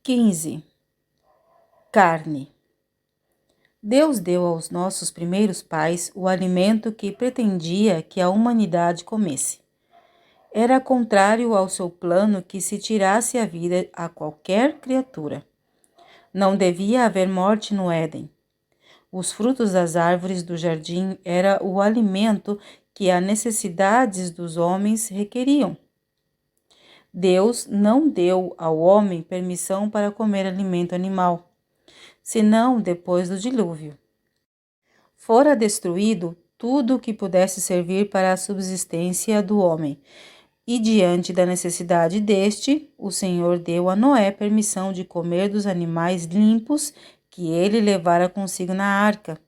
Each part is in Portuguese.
15. Carne. Deus deu aos nossos primeiros pais o alimento que pretendia que a humanidade comesse. Era contrário ao seu plano que se tirasse a vida a qualquer criatura. Não devia haver morte no Éden. Os frutos das árvores do jardim era o alimento que as necessidades dos homens requeriam. Deus não deu ao homem permissão para comer alimento animal, senão depois do dilúvio. Fora destruído tudo o que pudesse servir para a subsistência do homem, e diante da necessidade deste, o Senhor deu a Noé permissão de comer dos animais limpos que ele levara consigo na arca.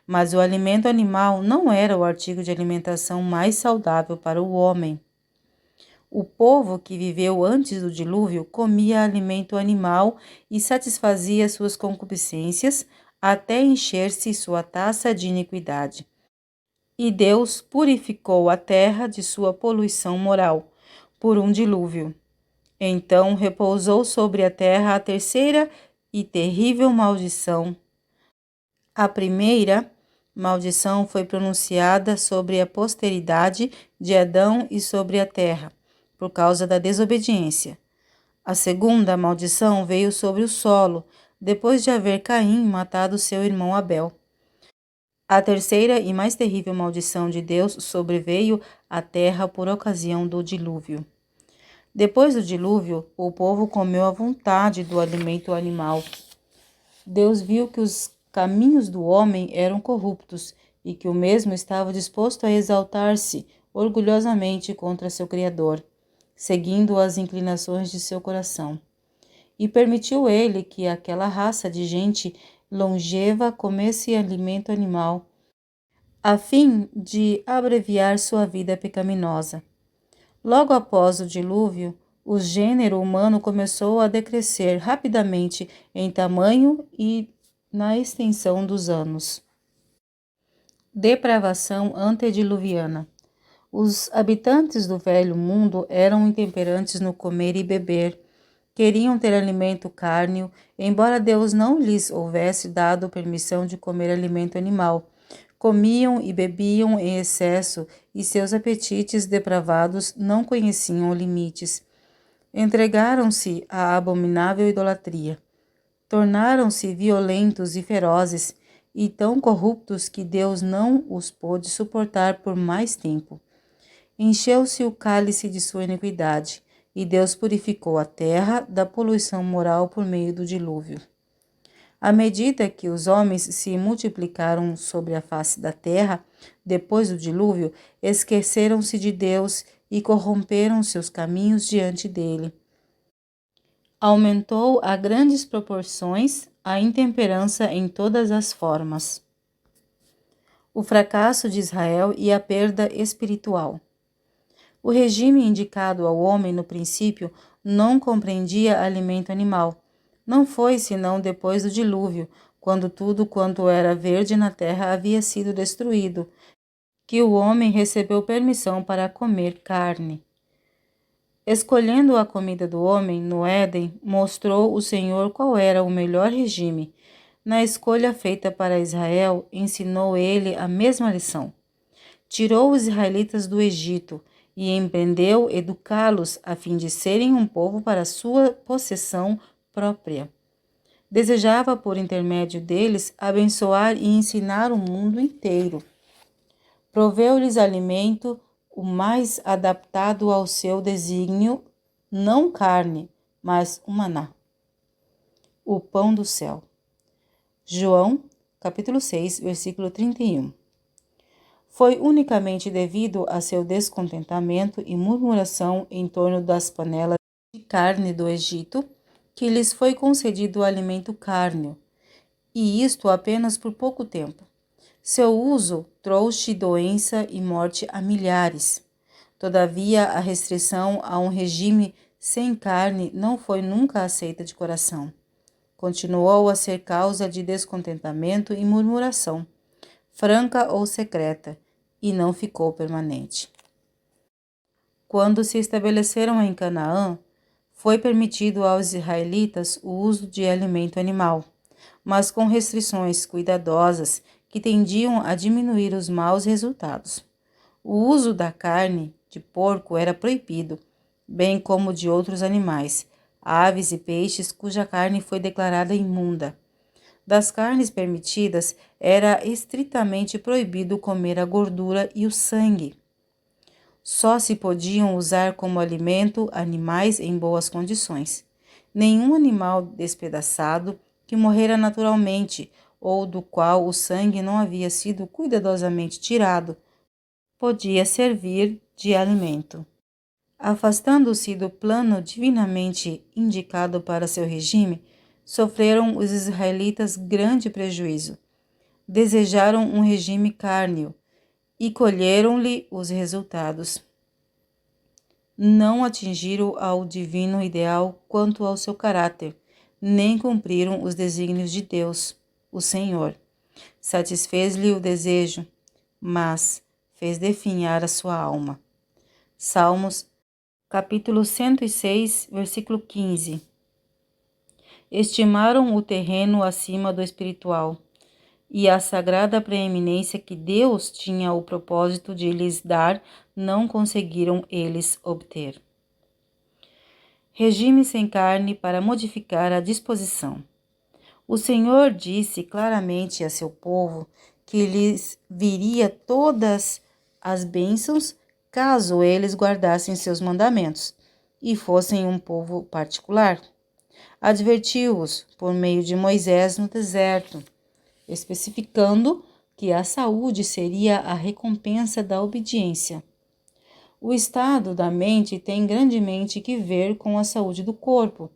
Mas o alimento animal não era o artigo de alimentação mais saudável para o homem. O povo que viveu antes do dilúvio comia alimento animal e satisfazia suas concupiscências até encher-se sua taça de iniquidade. E Deus purificou a terra de sua poluição moral por um dilúvio. Então repousou sobre a terra a terceira e terrível maldição. A primeira maldição foi pronunciada sobre a posteridade de Adão e sobre a terra, por causa da desobediência. A segunda maldição veio sobre o solo, depois de haver Caim matado seu irmão Abel. A terceira e mais terrível maldição de Deus sobreveio à terra por ocasião do dilúvio. Depois do dilúvio, o povo comeu à vontade do alimento animal. Deus viu que os caminhos do homem eram corruptos e que o mesmo estava disposto a exaltar-se orgulhosamente contra seu Criador, seguindo as inclinações de seu coração. E permitiu ele que aquela raça de gente longeva comesse alimento animal, a fim de abreviar sua vida pecaminosa. Logo após o dilúvio, o gênero humano começou a decrescer rapidamente em tamanho e na extensão dos anos. Depravação antediluviana. Os habitantes do velho mundo eram intemperantes no comer e beber. Queriam ter alimento cárneo, embora Deus não lhes houvesse dado permissão de comer alimento animal. Comiam e bebiam em excesso, e seus apetites depravados não conheciam limites. Entregaram-se à abominável idolatria. Tornaram-se violentos e ferozes, e tão corruptos que Deus não os pôde suportar por mais tempo. Encheu-se o cálice de sua iniquidade, e Deus purificou a terra da poluição moral por meio do dilúvio. À medida que os homens se multiplicaram sobre a face da terra, depois do dilúvio, esqueceram-se de Deus e corromperam seus caminhos diante dele. Aumentou a grandes proporções a intemperança em todas as formas. O fracasso de Israel e a perda espiritual. O regime indicado ao homem no princípio não compreendia alimento animal. Não foi senão depois do dilúvio, quando tudo quanto era verde na terra havia sido destruído, que o homem recebeu permissão para comer carne. Escolhendo a comida do homem no Éden, mostrou o Senhor qual era o melhor regime. Na escolha feita para Israel, ensinou ele a mesma lição. Tirou os israelitas do Egito e empreendeu educá-los a fim de serem um povo para sua possessão própria. Desejava, por intermédio deles, abençoar e ensinar o mundo inteiro. Proveu-lhes alimento o mais adaptado ao seu desígnio, não carne, mas o maná, o pão do céu. João, capítulo 6, versículo 31. Foi unicamente devido a seu descontentamento e murmuração em torno das panelas de carne do Egito que lhes foi concedido o alimento cárneo, e isto apenas por pouco tempo. Seu uso trouxe doença e morte a milhares. Todavia, a restrição a um regime sem carne não foi nunca aceita de coração. Continuou a ser causa de descontentamento e murmuração, franca ou secreta, e não ficou permanente. Quando se estabeleceram em Canaã, Foi permitido aos israelitas o uso de alimento animal, mas com restrições cuidadosas que tendiam a diminuir os maus resultados. O uso da carne de porco era proibido, bem como de outros animais, aves e peixes cuja carne foi declarada imunda. Das carnes permitidas, era estritamente proibido comer a gordura e o sangue. Só se podiam usar como alimento animais em boas condições. Nenhum animal despedaçado que morrera naturalmente ou do qual o sangue não havia sido cuidadosamente tirado podia servir de alimento. Afastando-se do plano divinamente indicado para seu regime, sofreram os israelitas grande prejuízo. Desejaram um regime cárneo e colheram-lhe os resultados. Não atingiram ao divino ideal quanto ao seu caráter, nem cumpriram os desígnios de Deus, o Senhor. Satisfez-lhe o desejo, mas fez definhar a sua alma. Salmos, capítulo 106, versículo 15. Estimaram o terreno acima do espiritual, e a sagrada preeminência que Deus tinha o propósito de lhes dar, não conseguiram eles obter. Regime sem carne para modificar a disposição. O Senhor disse claramente a seu povo que lhes viria todas as bênçãos caso eles guardassem seus mandamentos e fossem um povo particular. Advertiu-os por meio de Moisés no deserto, especificando que a saúde seria a recompensa da obediência. O estado da mente tem grandemente que ver com a saúde do corpo,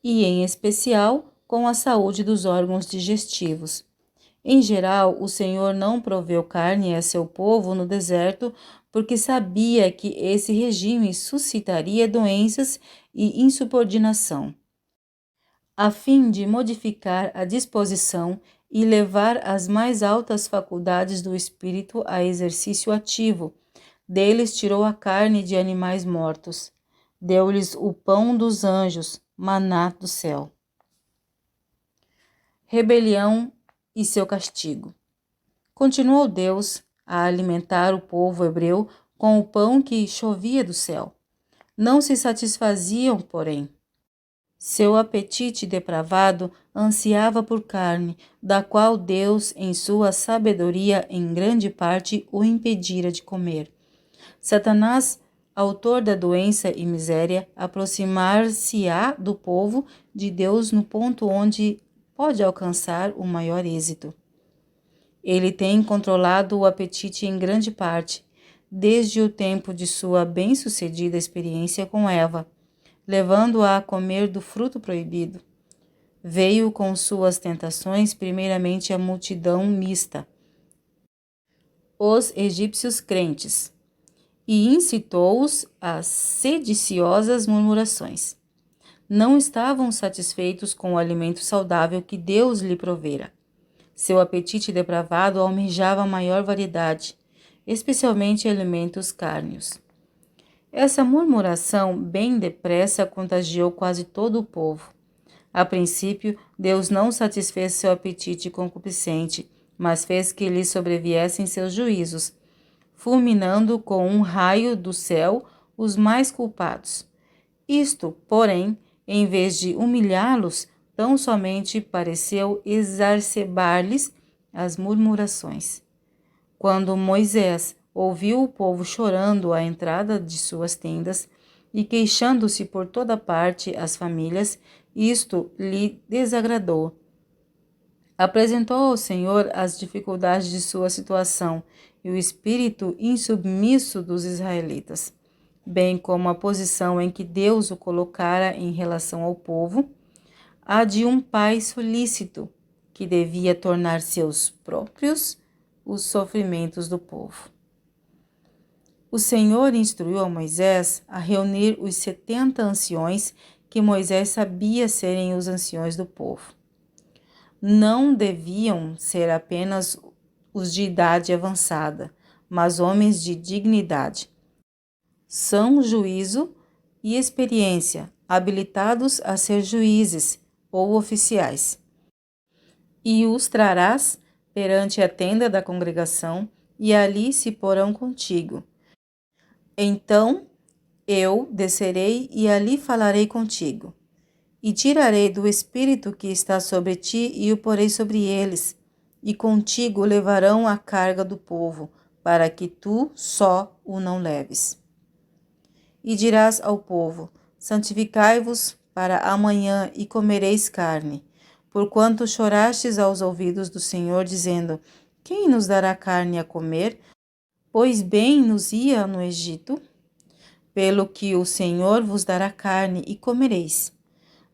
e em especial com a saúde dos órgãos digestivos. Em geral, o Senhor não proveu carne a seu povo no deserto porque sabia que esse regime suscitaria doenças e insubordinação. A fim de modificar a disposição e levar as mais altas faculdades do espírito a exercício ativo, deles tirou a carne de animais mortos. Deu-lhes o pão dos anjos, maná do céu. Rebelião e seu castigo. Continuou Deus a alimentar o povo hebreu com o pão que chovia do céu. Não se satisfaziam, porém. Seu apetite depravado ansiava por carne, da qual Deus, em sua sabedoria, em grande parte o impedira de comer. Satanás, autor da doença e miséria, aproximar-se-á do povo de Deus no ponto onde pode alcançar o maior êxito. Ele tem controlado o apetite em grande parte, desde o tempo de sua bem-sucedida experiência com Eva, levando-a a comer do fruto proibido. Veio com suas tentações primeiramente a multidão mista, os egípcios crentes, e incitou-os a sediciosas murmurações. Não estavam satisfeitos com o alimento saudável que Deus lhe provera. Seu apetite depravado almejava maior variedade, especialmente alimentos cárneos. Essa murmuração bem depressa contagiou quase todo o povo. A princípio, Deus não satisfez seu apetite concupiscente, mas fez que lhe sobreviessem seus juízos, fulminando com um raio do céu os mais culpados. Isto, porém, em vez de humilhá-los, tão somente pareceu exacerbar-lhes as murmurações. Quando Moisés ouviu o povo chorando à entrada de suas tendas e queixando-se por toda parte as famílias, isto lhe desagradou. Apresentou ao Senhor as dificuldades de sua situação e o espírito insubmisso dos israelitas, bem como a posição em que Deus o colocara em relação ao povo, a de um pai solícito, que devia tornar seus próprios os sofrimentos do povo. O Senhor instruiu a Moisés a reunir os 70 anciões que Moisés sabia serem os anciões do povo. Não deviam ser apenas os de idade avançada, mas homens de dignidade, são juízo e experiência, habilitados a ser juízes ou oficiais. E os trarás perante a tenda da congregação, e ali se porão contigo. Então eu descerei e ali falarei contigo. E tirarei do espírito que está sobre ti e o porei sobre eles, e contigo levarão a carga do povo, para que tu só o não leves. E dirás ao povo: santificai-vos para amanhã e comereis carne, porquanto chorastes aos ouvidos do Senhor, dizendo: quem nos dará carne a comer? Pois bem nos ia no Egito. Pelo que o Senhor vos dará carne e comereis.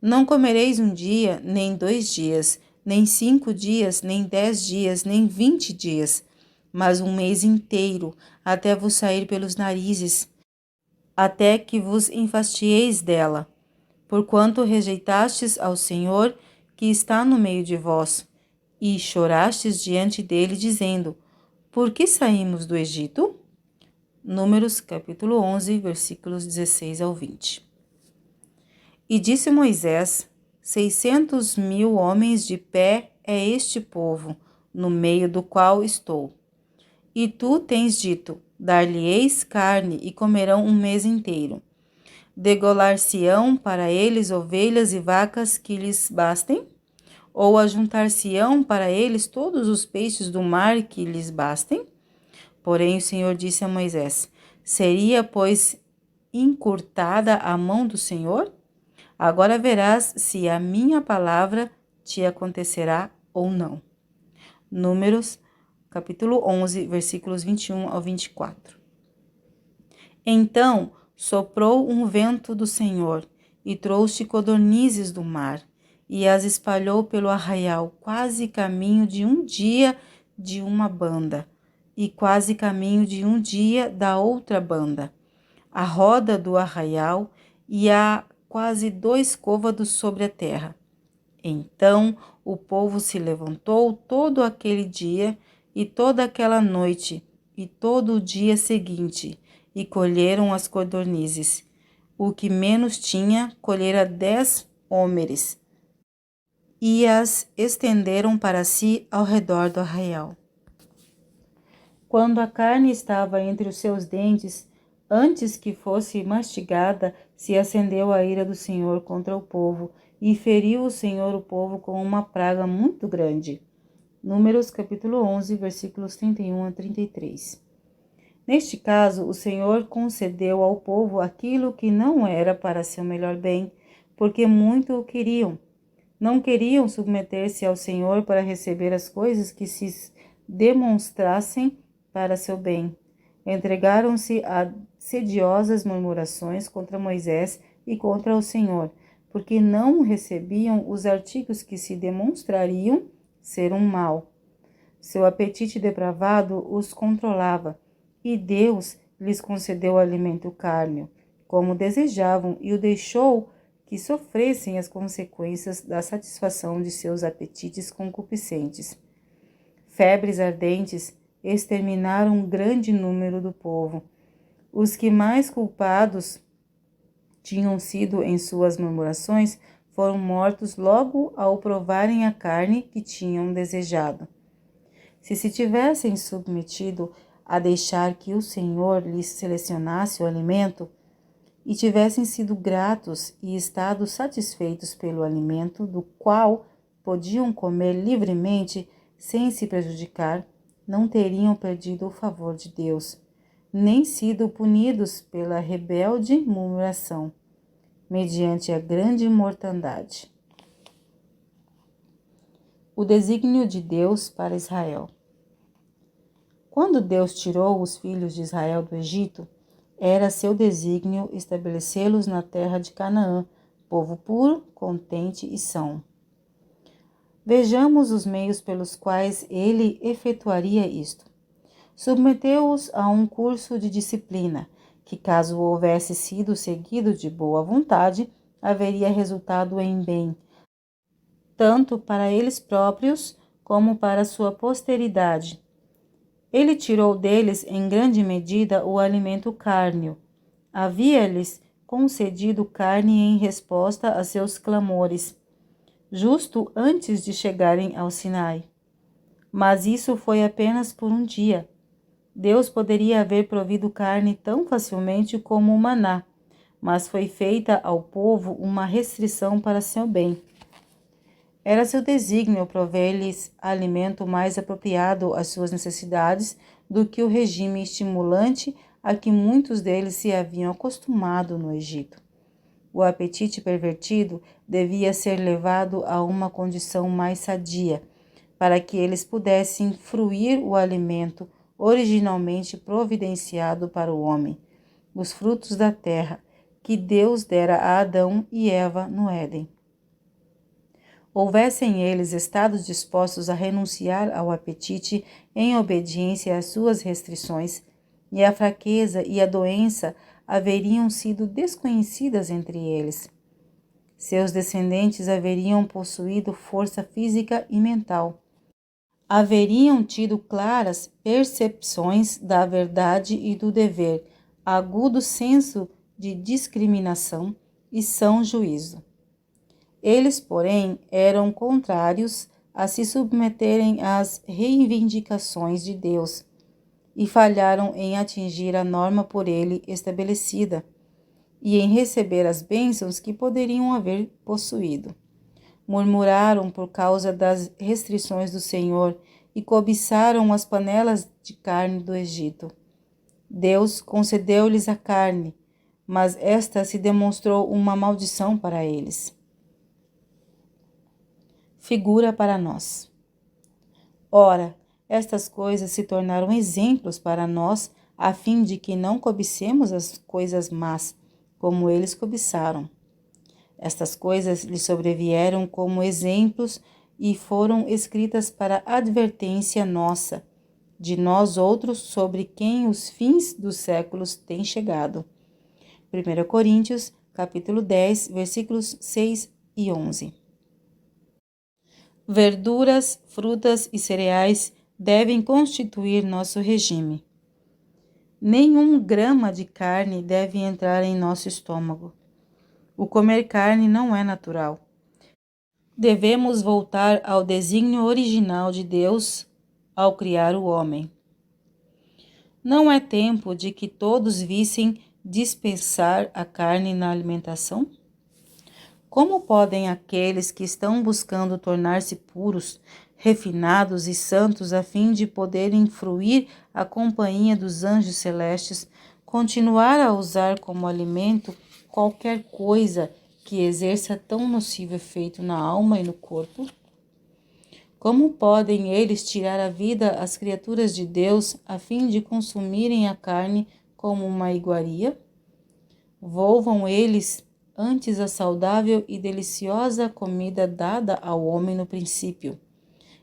Não comereis um dia, nem 2 dias, nem 5 dias, nem 10 dias, nem 20 dias, mas um mês inteiro, até vos sair pelos narizes, até que vos enfastieis dela, porquanto rejeitastes ao Senhor que está no meio de vós, e chorastes diante dele, dizendo: por que saímos do Egito? Números capítulo 11, versículos 16 ao 20. E disse Moisés: 600.000 homens de pé é este povo, no meio do qual estou. E tu tens dito: dar-lhe-eis carne e comerão um mês inteiro. Degolar-se-ão para eles ovelhas e vacas que lhes bastem? Ou ajuntar-se-ão para eles todos os peixes do mar que lhes bastem? Porém o Senhor disse a Moisés: seria, pois, encurtada a mão do Senhor? Agora verás se a minha palavra te acontecerá ou não. Números, capítulo 11, versículos 21 ao 24. Então soprou um vento do Senhor e trouxe codornizes do mar e as espalhou pelo arraial, quase caminho de um dia de uma banda e quase caminho de um dia da outra banda, a roda do arraial e a quase 2 côvados sobre a terra. Então o povo se levantou todo aquele dia e toda aquela noite e todo o dia seguinte, e colheram as codornizes. O que menos tinha, colhera 10 homeres, e as estenderam para si ao redor do arraial. Quando a carne estava entre os seus dentes, antes que fosse mastigada, se acendeu a ira do Senhor contra o povo, e feriu o Senhor o povo com uma praga muito grande. Números capítulo 11, versículos 31 a 33. Neste caso, o Senhor concedeu ao povo aquilo que não era para seu melhor bem, porque muito o queriam. Não queriam submeter-se ao Senhor para receber as coisas que se demonstrassem para seu bem. Entregaram-se a sediosas murmurações contra Moisés e contra o Senhor, porque não recebiam os artigos que se demonstrariam ser um mal. Seu apetite depravado os controlava, e Deus lhes concedeu alimento cárneo, como desejavam, e o deixou que sofressem as consequências da satisfação de seus apetites concupiscentes. Febres ardentes exterminaram um grande número do povo. Os que mais culpados tinham sido em suas murmurações foram mortos logo ao provarem a carne que tinham desejado. Se tivessem submetido a deixar que o Senhor lhes selecionasse o alimento, e tivessem sido gratos e estado satisfeitos pelo alimento do qual podiam comer livremente sem se prejudicar, não teriam perdido o favor de Deus, nem sido punidos pela rebelde murmuração, mediante a grande mortandade. O desígnio de Deus para Israel. Quando Deus tirou os filhos de Israel do Egito, era seu desígnio estabelecê-los na terra de Canaã, povo puro, contente e são. Vejamos os meios pelos quais ele efetuaria isto. Submeteu-os a um curso de disciplina, que, caso houvesse sido seguido de boa vontade, haveria resultado em bem, tanto para eles próprios como para sua posteridade. Ele tirou deles em grande medida o alimento cárneo. Havia-lhes concedido carne em resposta a seus clamores, justo antes de chegarem ao Sinai. Mas isso foi apenas por um dia. Deus poderia haver provido carne tão facilmente como o maná, mas foi feita ao povo uma restrição para seu bem. Era seu desígnio prover-lhes alimento mais apropriado às suas necessidades do que o regime estimulante a que muitos deles se haviam acostumado no Egito. O apetite pervertido devia ser levado a uma condição mais sadia, para que eles pudessem fruir o alimento originalmente providenciado para o homem, os frutos da terra, que Deus dera a Adão e Eva no Éden. Houvessem eles estado dispostos a renunciar ao apetite em obediência às suas restrições, e a fraqueza e a doença haveriam sido desconhecidas entre eles. Seus descendentes haveriam possuído força física e mental. Haveriam tido claras percepções da verdade e do dever, agudo senso de discriminação e são juízo. Eles, porém, eram contrários a se submeterem às reivindicações de Deus e falharam em atingir a norma por ele estabelecida e em receber as bênçãos que poderiam haver possuído. Murmuraram por causa das restrições do Senhor e cobiçaram as panelas de carne do Egito. Deus concedeu-lhes a carne, mas esta se demonstrou uma maldição para eles. Figura para nós. Ora, estas coisas se tornaram exemplos para nós, a fim de que não cobicemos as coisas más, como eles cobiçaram. Estas coisas lhe sobrevieram como exemplos e foram escritas para advertência nossa, de nós outros, sobre quem os fins dos séculos têm chegado. 1 Coríntios, capítulo 10, versículos 6 e 11. Verduras, frutas e cereais devem constituir nosso regime. Nenhum grama de carne deve entrar em nosso estômago. O comer carne não é natural. Devemos voltar ao desígnio original de Deus ao criar o homem. Não é tempo de que todos vissem dispensar a carne na alimentação? Como podem aqueles que estão buscando tornar-se puros, refinados e santos a fim de poderem fruir a companhia dos anjos celestes, continuar a usar como alimento qualquer coisa que exerça tão nocivo efeito na alma e no corpo? Como podem eles tirar a vida às criaturas de Deus a fim de consumirem a carne como uma iguaria? Volvam eles antes a saudável e deliciosa comida dada ao homem no princípio,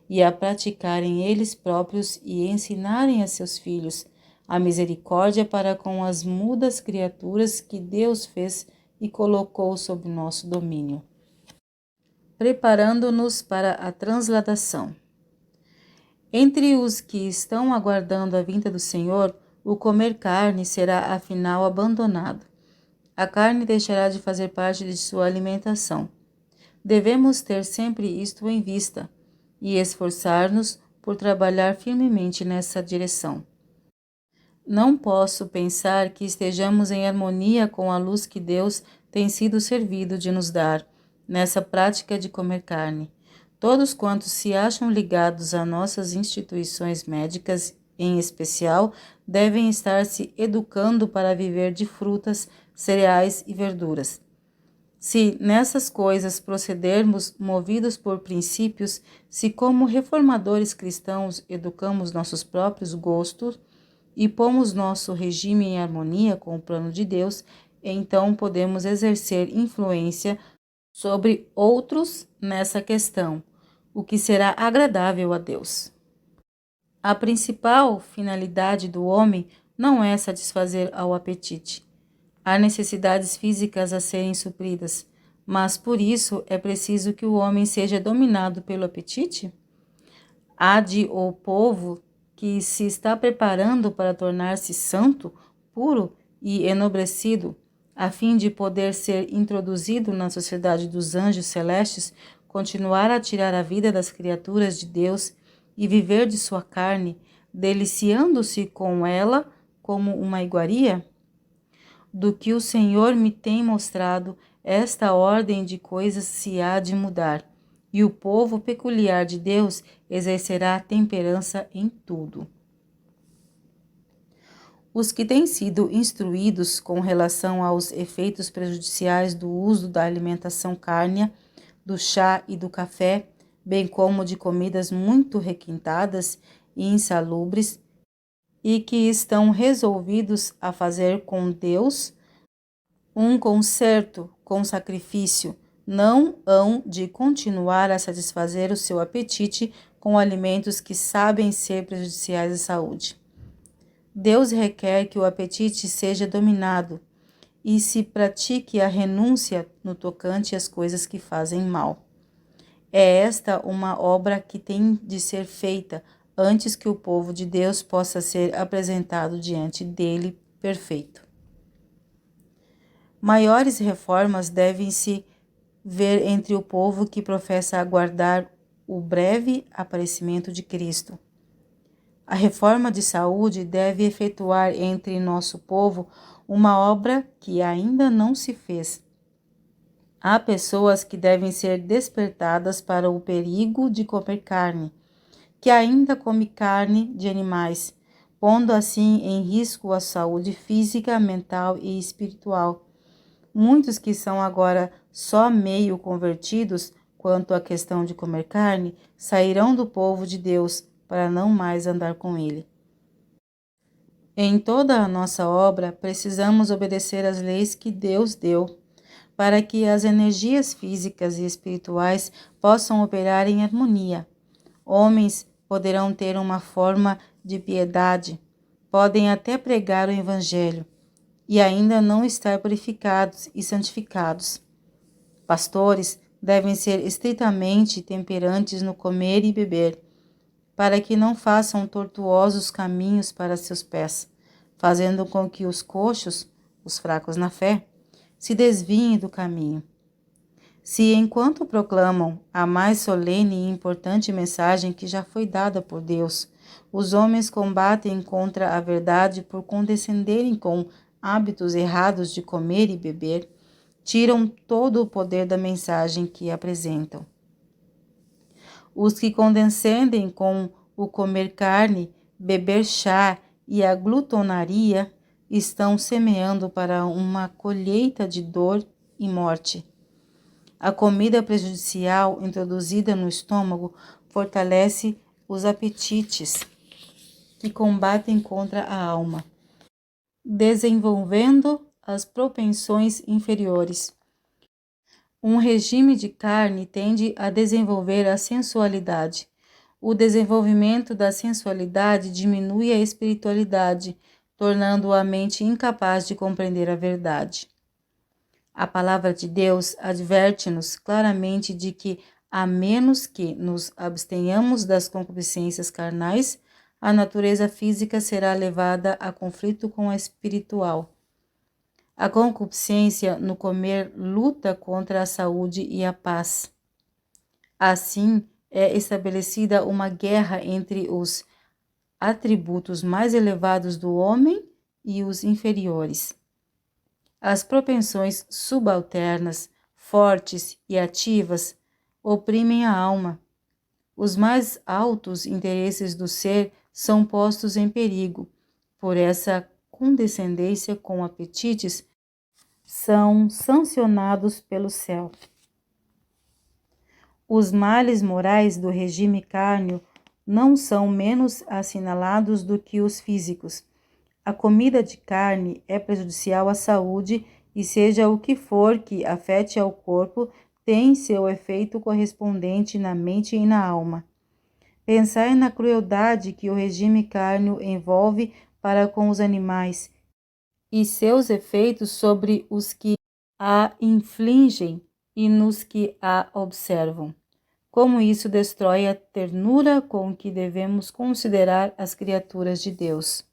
e a praticarem eles próprios e ensinarem a seus filhos a misericórdia para com as mudas criaturas que Deus fez e colocou sob nosso domínio. Preparando-nos para a transladação. Entre os que estão aguardando a vinda do Senhor, o comer carne será afinal abandonado. A carne deixará de fazer parte de sua alimentação. Devemos ter sempre isto em vista e esforçar-nos por trabalhar firmemente nessa direção. Não posso pensar que estejamos em harmonia com a luz que Deus tem sido servido de nos dar, nessa prática de comer carne. Todos quantos se acham ligados a nossas instituições médicas, em especial, devem estar se educando para viver de frutas, cereais e verduras. Se nessas coisas procedermos movidos por princípios, se como reformadores cristãos educamos nossos próprios gostos e pomos nosso regime em harmonia com o plano de Deus, então podemos exercer influência sobre outros nessa questão, o que será agradável a Deus. A principal finalidade do homem não é satisfazer ao apetite. Há necessidades físicas a serem supridas, mas por isso é preciso que o homem seja dominado pelo apetite? Há de o povo que se está preparando para tornar-se santo, puro e enobrecido, a fim de poder ser introduzido na sociedade dos anjos celestes, continuar a tirar a vida das criaturas de Deus e viver de sua carne, deliciando-se com ela como uma iguaria? Do que o Senhor me tem mostrado, esta ordem de coisas se há de mudar, e o povo peculiar de Deus exercerá temperança em tudo. Os que têm sido instruídos com relação aos efeitos prejudiciais do uso da alimentação cárnea, do chá e do café, bem como de comidas muito requintadas e insalubres, e que estão resolvidos a fazer com Deus um concerto com sacrifício, não hão de continuar a satisfazer o seu apetite com alimentos que sabem ser prejudiciais à saúde. Deus requer que o apetite seja dominado e se pratique a renúncia no tocante às coisas que fazem mal. É esta uma obra que tem de ser feita antes que o povo de Deus possa ser apresentado diante dele perfeito. Maiores reformas devem-se ver entre o povo que professa aguardar o breve aparecimento de Cristo. A reforma de saúde deve efetuar entre nosso povo uma obra que ainda não se fez. Há pessoas que devem ser despertadas para o perigo de comer carne, que ainda come carne de animais, pondo assim em risco a saúde física, mental e espiritual. Muitos que são agora só meio convertidos quanto à questão de comer carne, sairão do povo de Deus para não mais andar com ele. Em toda a nossa obra, precisamos obedecer às leis que Deus deu, para que as energias físicas e espirituais possam operar em harmonia. Homens poderão ter uma forma de piedade, podem até pregar o Evangelho, e ainda não estar purificados e santificados. Pastores devem ser estritamente temperantes no comer e beber, para que não façam tortuosos caminhos para seus pés, fazendo com que os coxos, os fracos na fé, se desviem do caminho. Se, enquanto proclamam a mais solene e importante mensagem que já foi dada por Deus, os homens combatem contra a verdade por condescenderem com hábitos errados de comer e beber, tiram todo o poder da mensagem que apresentam. Os que condescendem com o comer carne, beber chá e a glutonaria estão semeando para uma colheita de dor e morte. A comida prejudicial introduzida no estômago fortalece os apetites que combatem contra a alma, desenvolvendo as propensões inferiores. Um regime de carne tende a desenvolver a sensualidade. O desenvolvimento da sensualidade diminui a espiritualidade, tornando a mente incapaz de compreender a verdade. A palavra de Deus adverte-nos claramente de que, a menos que nos abstenhamos das concupiscências carnais, a natureza física será levada a conflito com a espiritual. A concupiscência no comer luta contra a saúde e a paz. Assim, é estabelecida uma guerra entre os atributos mais elevados do homem e os inferiores. As propensões subalternas, fortes e ativas, oprimem a alma. Os mais altos interesses do ser são postos em perigo por essa condescendência com apetites, são sancionados pelo céu. Os males morais do regime cárneo não são menos assinalados do que os físicos. A comida de carne é prejudicial à saúde e seja o que for que afete ao corpo, tem seu efeito correspondente na mente e na alma. Pensai na crueldade que o regime cárneo envolve para com os animais e seus efeitos sobre os que a infligem e nos que a observam. Como isso destrói a ternura com que devemos considerar as criaturas de Deus.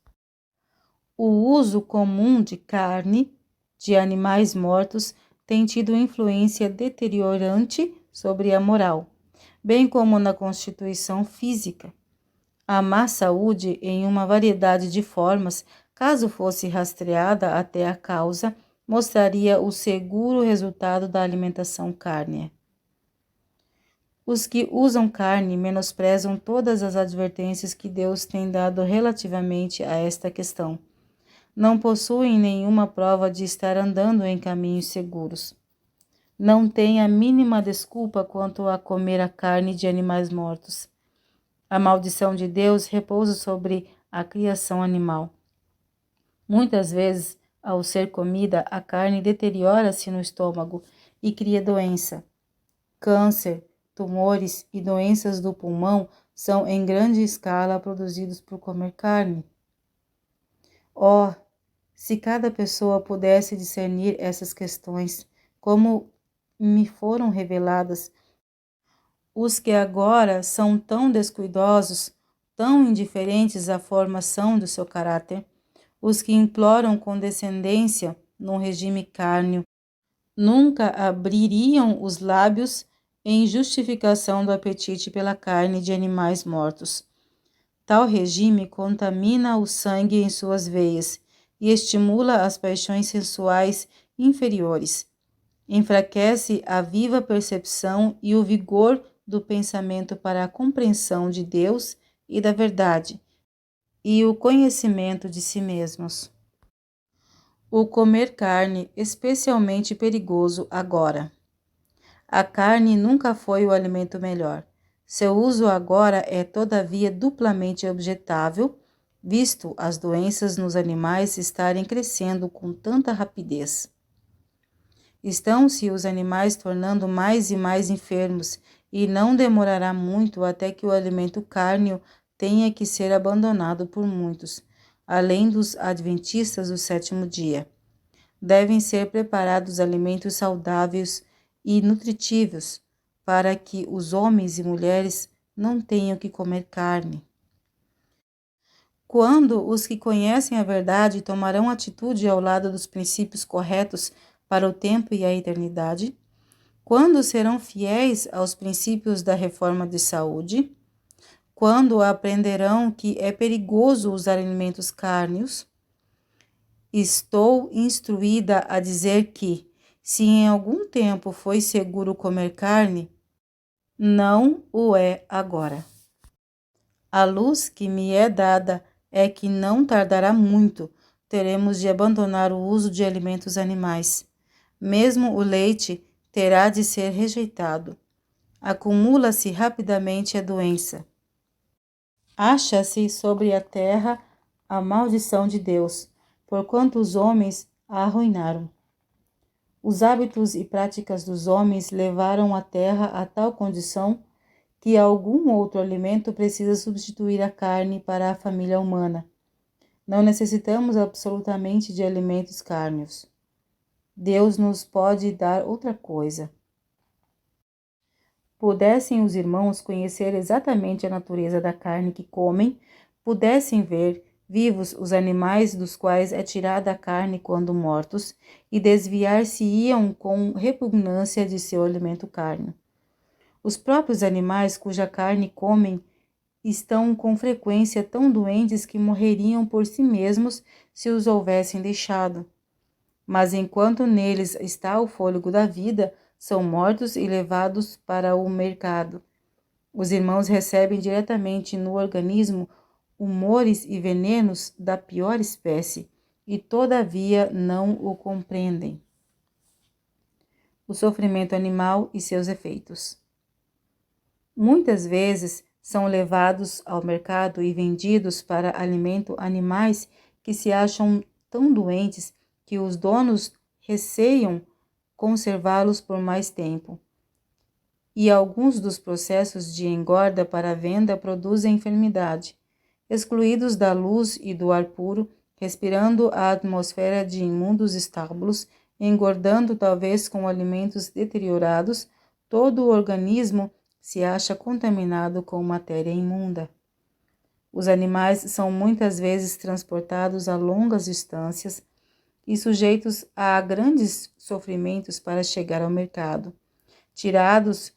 O uso comum de carne de animais mortos tem tido influência deteriorante sobre a moral, bem como na constituição física. A má saúde, em uma variedade de formas, caso fosse rastreada até a causa, mostraria o seguro resultado da alimentação cárnea. Os que usam carne menosprezam todas as advertências que Deus tem dado relativamente a esta questão. Não possuem nenhuma prova de estar andando em caminhos seguros. Não têm a mínima desculpa quanto a comer a carne de animais mortos. A maldição de Deus repousa sobre a criação animal. Muitas vezes, ao ser comida, a carne deteriora-se no estômago e cria doença. Câncer, tumores e doenças do pulmão são em grande escala produzidos por comer carne. Oh, se cada pessoa pudesse discernir essas questões, como me foram reveladas, os que agora são tão descuidosos, tão indiferentes à formação do seu caráter, os que imploram condescendência num regime cárneo, nunca abririam os lábios em justificação do apetite pela carne de animais mortos. Tal regime contamina o sangue em suas veias e estimula as paixões sensuais inferiores. Enfraquece a viva percepção e o vigor do pensamento para a compreensão de Deus e da verdade, e o conhecimento de si mesmos. O comer carne, especialmente perigoso agora. A carne nunca foi o alimento melhor. Seu uso agora é, todavia, duplamente objetável, visto as doenças nos animais estarem crescendo com tanta rapidez. Estão-se os animais tornando mais e mais enfermos, e não demorará muito até que o alimento cárneo tenha que ser abandonado por muitos, além dos adventistas do sétimo dia. Devem ser preparados alimentos saudáveis e nutritivos, para que os homens e mulheres não tenham que comer carne. Quando os que conhecem a verdade tomarão atitude ao lado dos princípios corretos para o tempo e a eternidade? Quando serão fiéis aos princípios da reforma de saúde? Quando aprenderão que é perigoso usar alimentos cárneos? Estou instruída a dizer que, se em algum tempo foi seguro comer carne, não o é agora. A luz que me é dada é que não tardará muito, teremos de abandonar o uso de alimentos animais. Mesmo o leite terá de ser rejeitado. Acumula-se rapidamente a doença. Acha-se sobre a terra a maldição de Deus, porquanto os homens a arruinaram. Os hábitos e práticas dos homens levaram a terra a tal condição que algum outro alimento precisa substituir a carne para a família humana. Não necessitamos absolutamente de alimentos cárneos. Deus nos pode dar outra coisa. Pudessem os irmãos conhecer exatamente a natureza da carne que comem, pudessem ver vivos os animais dos quais é tirada a carne quando mortos, e desviar-se-iam com repugnância de seu alimento cárneo. Os próprios animais cuja carne comem estão com frequência tão doentes que morreriam por si mesmos se os houvessem deixado. Mas enquanto neles está o fôlego da vida, são mortos e levados para o mercado. Os irmãos recebem diretamente no organismo humores e venenos da pior espécie, e todavia não o compreendem. O sofrimento animal e seus efeitos. Muitas vezes são levados ao mercado e vendidos para alimento animais que se acham tão doentes que os donos receiam conservá-los por mais tempo. E alguns dos processos de engorda para a venda produzem enfermidade. Excluídos da luz e do ar puro, respirando a atmosfera de imundos estábulos, engordando talvez com alimentos deteriorados, todo o organismo se acha contaminado com matéria imunda. Os animais são muitas vezes transportados a longas distâncias e sujeitos a grandes sofrimentos para chegar ao mercado, tirados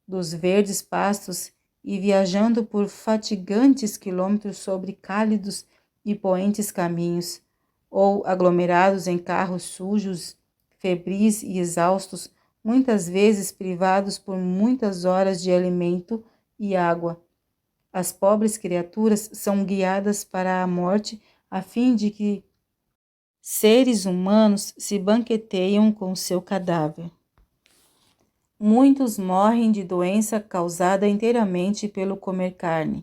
dos verdes pastos e viajando por fatigantes quilômetros sobre cálidos e poentes caminhos, ou aglomerados em carros sujos, febris e exaustos, muitas vezes privados por muitas horas de alimento e água. As pobres criaturas são guiadas para a morte a fim de que seres humanos se banqueteiam com seu cadáver. Muitos morrem de doença causada inteiramente pelo comer carne.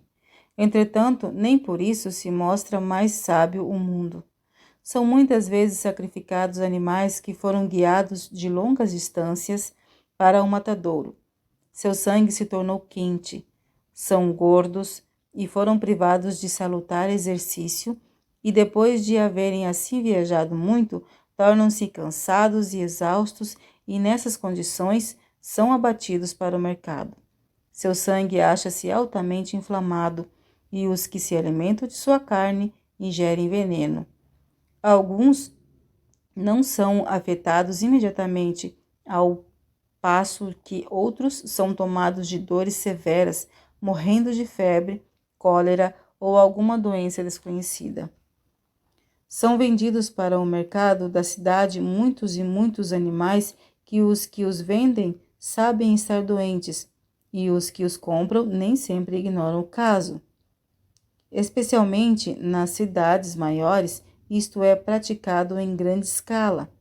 Entretanto, nem por isso se mostra mais sábio o mundo. São muitas vezes sacrificados animais que foram guiados de longas distâncias para o matadouro. Seu sangue se tornou quente. São gordos e foram privados de salutar exercício, e depois de haverem assim viajado muito, tornam-se cansados e exaustos, e nessas condições são abatidos para o mercado. Seu sangue acha-se altamente inflamado, e os que se alimentam de sua carne ingerem veneno. Alguns não são afetados imediatamente, ao passo que outros são tomados de dores severas, morrendo de febre, cólera ou alguma doença desconhecida. São vendidos para o mercado da cidade muitos e muitos animais que os vendem sabem estar doentes, e os que os compram nem sempre ignoram o caso. Especialmente nas cidades maiores, isto é praticado em grande escala,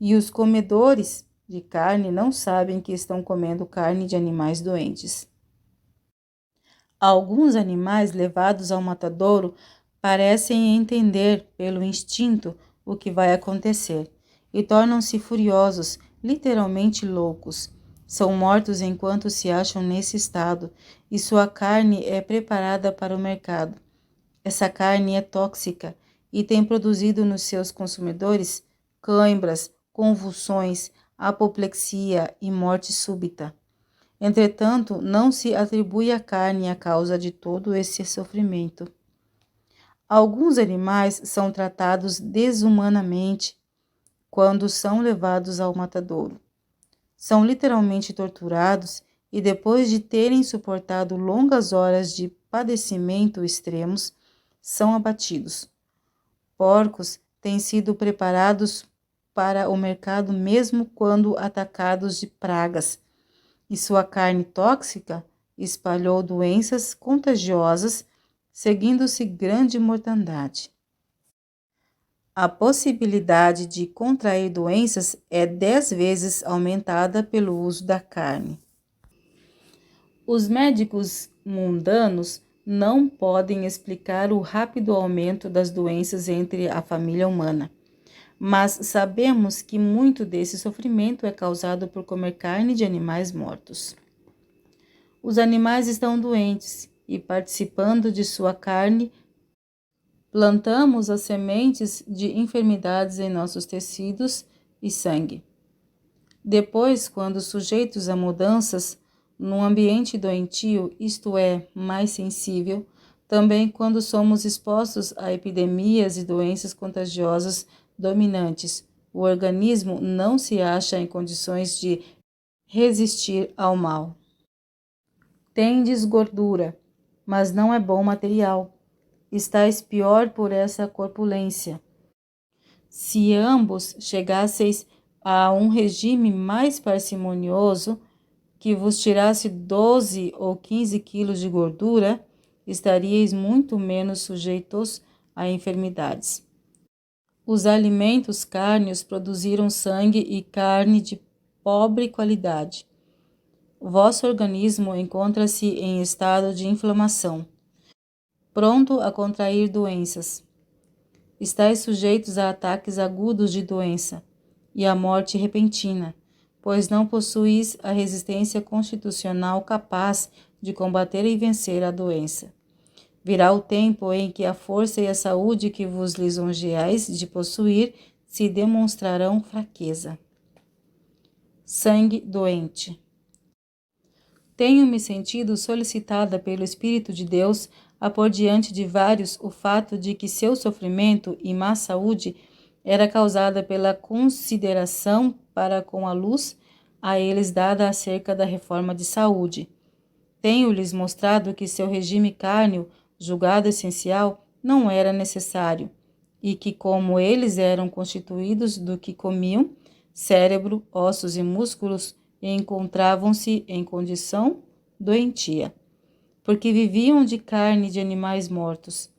e os comedores de carne não sabem que estão comendo carne de animais doentes. Alguns animais levados ao matadouro parecem entender pelo instinto o que vai acontecer e tornam-se furiosos, literalmente loucos. São mortos enquanto se acham nesse estado, e sua carne é preparada para o mercado. Essa carne é tóxica e tem produzido nos seus consumidores cãibras, convulsões, apoplexia e morte súbita. Entretanto, não se atribui à carne a causa de todo esse sofrimento. Alguns animais são tratados desumanamente quando são levados ao matadouro. São literalmente torturados e, depois de terem suportado longas horas de padecimento extremos, são abatidos. Porcos têm sido preparados para o mercado mesmo quando atacados de pragas, e sua carne tóxica espalhou doenças contagiosas, seguindo-se grande mortandade. A possibilidade de contrair doenças é 10 vezes aumentada pelo uso da carne. Os médicos mundanos não podem explicar o rápido aumento das doenças entre a família humana, mas sabemos que muito desse sofrimento é causado por comer carne de animais mortos. Os animais estão doentes e, participando de sua carne, plantamos as sementes de enfermidades em nossos tecidos e sangue. Depois, quando sujeitos a mudanças num ambiente doentio, isto é, mais sensível, também quando somos expostos a epidemias e doenças contagiosas dominantes, o organismo não se acha em condições de resistir ao mal. Tendes gordura, mas não é bom material. Estais pior por essa corpulência. Se ambos chegasseis a um regime mais parcimonioso, que vos tirasse 12 ou 15 quilos de gordura, estaríeis muito menos sujeitos a enfermidades. Os alimentos cárneos produziram sangue e carne de pobre qualidade. O vosso organismo encontra-se em estado de inflamação, pronto a contrair doenças. Estais sujeitos a ataques agudos de doença e a morte repentina, pois não possuís a resistência constitucional capaz de combater e vencer a doença. Virá o tempo em que a força e a saúde que vos lisonjeais de possuir se demonstrarão fraqueza. Sangue doente. Tenho-me sentido solicitada pelo Espírito de Deus a pôr diante de vários o fato de que seu sofrimento e má saúde era causada pela consideração para com a luz a eles dada acerca da reforma de saúde. Tenho-lhes mostrado que seu regime cárneo, julgado essencial, não era necessário, e que, como eles eram constituídos do que comiam, cérebro, ossos e músculos, encontravam-se em condição doentia, porque viviam de carne de animais mortos,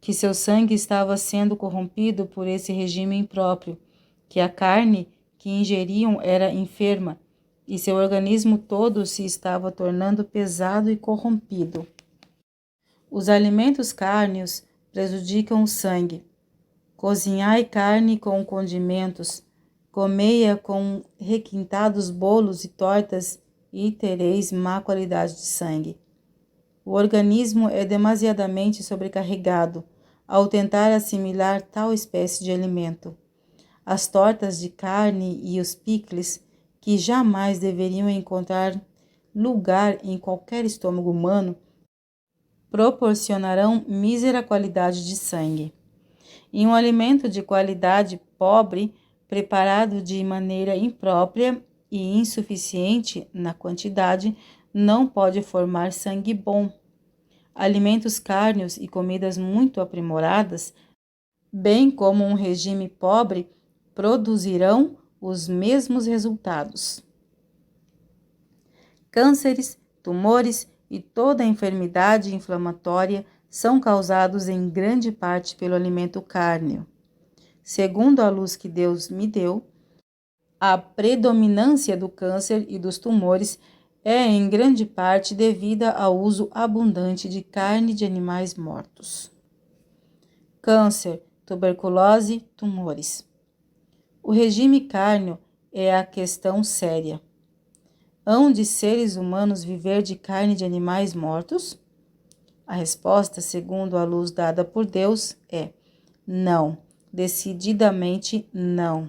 que seu sangue estava sendo corrompido por esse regime impróprio, que a carne que ingeriam era enferma, e seu organismo todo se estava tornando pesado e corrompido. Os alimentos cárneos prejudicam o sangue. Cozinhai carne com condimentos, comei-a com requintados bolos e tortas, e tereis má qualidade de sangue. O organismo é demasiadamente sobrecarregado ao tentar assimilar tal espécie de alimento. As tortas de carne e os picles, que jamais deveriam encontrar lugar em qualquer estômago humano, proporcionarão mísera qualidade de sangue. E um alimento de qualidade pobre, preparado de maneira imprópria e insuficiente na quantidade, não pode formar sangue bom. Alimentos cárneos e comidas muito aprimoradas, bem como um regime pobre, produzirão os mesmos resultados. Cânceres, tumores e toda enfermidade inflamatória são causados em grande parte pelo alimento cárneo. Segundo a luz que Deus me deu, a predominância do câncer e dos tumores é em grande parte devida ao uso abundante de carne de animais mortos. Câncer, tuberculose, tumores. O regime cárneo é a questão séria. Hão de seres humanos viver de carne de animais mortos? A resposta, segundo a luz dada por Deus, é não, decididamente não.